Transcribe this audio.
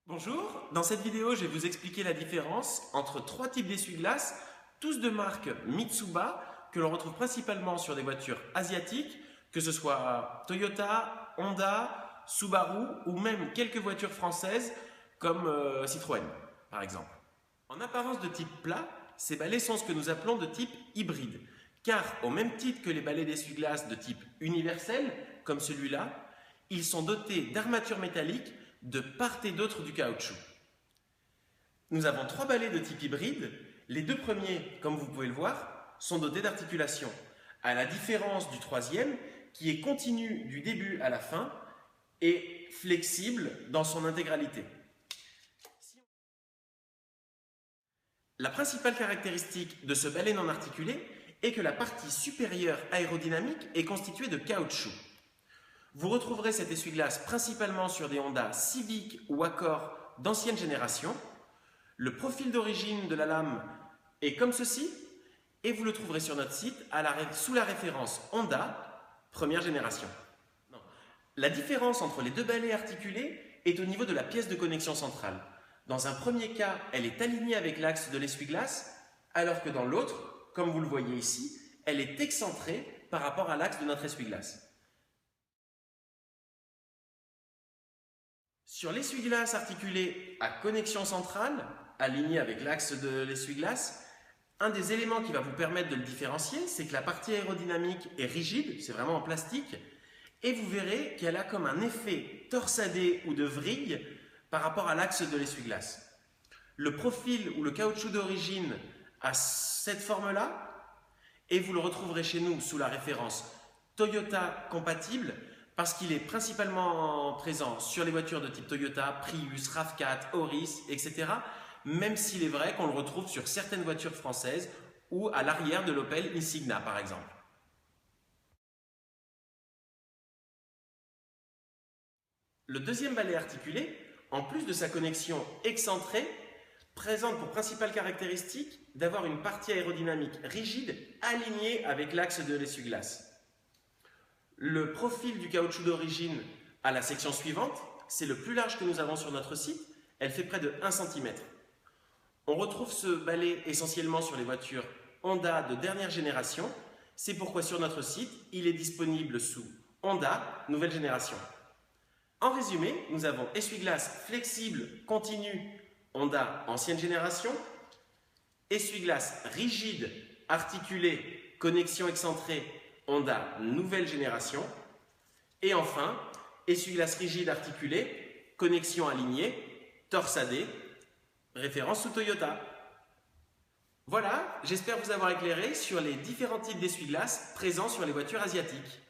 Bonjour, dans cette vidéo je vais vous expliquer la différence entre trois types d'essuie-glaces, tous de marque Mitsuba, que l'on retrouve principalement sur des voitures asiatiques, que ce soit Toyota, Honda, Subaru ou même quelques voitures françaises comme Citroën par exemple. En apparence de type plat, ces balais sont ce que nous appelons de type hybride, car au même titre que les balais d'essuie-glace de type universel, comme celui-là, ils sont dotés d'armatures métalliques de part et d'autre du caoutchouc. Nous avons trois balais de type hybride. Les deux premiers, comme vous pouvez le voir, sont dotés d'articulations, à la différence du troisième qui est continu du début à la fin et flexible dans son intégralité. La principale caractéristique de ce balai non articulé est que la partie supérieure aérodynamique est constituée de caoutchouc. Vous retrouverez cet essuie-glace principalement sur des Honda Civic ou Accord d'ancienne génération. Le profil d'origine de la lame est comme ceci et vous le trouverez sur notre site sous la référence Honda première génération. La différence entre les deux balais articulés est au niveau de la pièce de connexion centrale. Dans un premier cas, elle est alignée avec l'axe de l'essuie-glace, alors que dans l'autre, comme vous le voyez ici, elle est excentrée par rapport à l'axe de notre essuie-glace. Sur l'essuie-glace articulé à connexion centrale, aligné avec l'axe de l'essuie-glace, un des éléments qui va vous permettre de le différencier, c'est que la partie aérodynamique est rigide, c'est vraiment en plastique, et vous verrez qu'elle a comme un effet torsadé ou de vrille par rapport à l'axe de l'essuie-glace. Le profil ou le caoutchouc d'origine a cette forme-là, et vous le retrouverez chez nous sous la référence Toyota compatible, parce qu'il est principalement présent sur les voitures de type Toyota, Prius, RAV4, Auris, etc. Même s'il est vrai qu'on le retrouve sur certaines voitures françaises ou à l'arrière de l'Opel Insigna par exemple. Le deuxième balai articulé, en plus de sa connexion excentrée, présente pour principale caractéristique d'avoir une partie aérodynamique rigide alignée avec l'axe de l'essuie-glace. Le profil du caoutchouc d'origine à la section suivante, c'est le plus large que nous avons sur notre site, elle fait près de 1 cm. On retrouve ce balai essentiellement sur les voitures Honda de dernière génération, c'est pourquoi sur notre site, il est disponible sous Honda nouvelle génération. En résumé, nous avons essuie-glace flexible, continu, Honda ancienne génération, essuie-glace rigide, articulé, connexion excentrée, Honda nouvelle génération. Et enfin, essuie-glace rigide articulé, connexion alignée, torsadé, référence sous Toyota. Voilà, j'espère vous avoir éclairé sur les différents types d'essuie-glace présents sur les voitures asiatiques.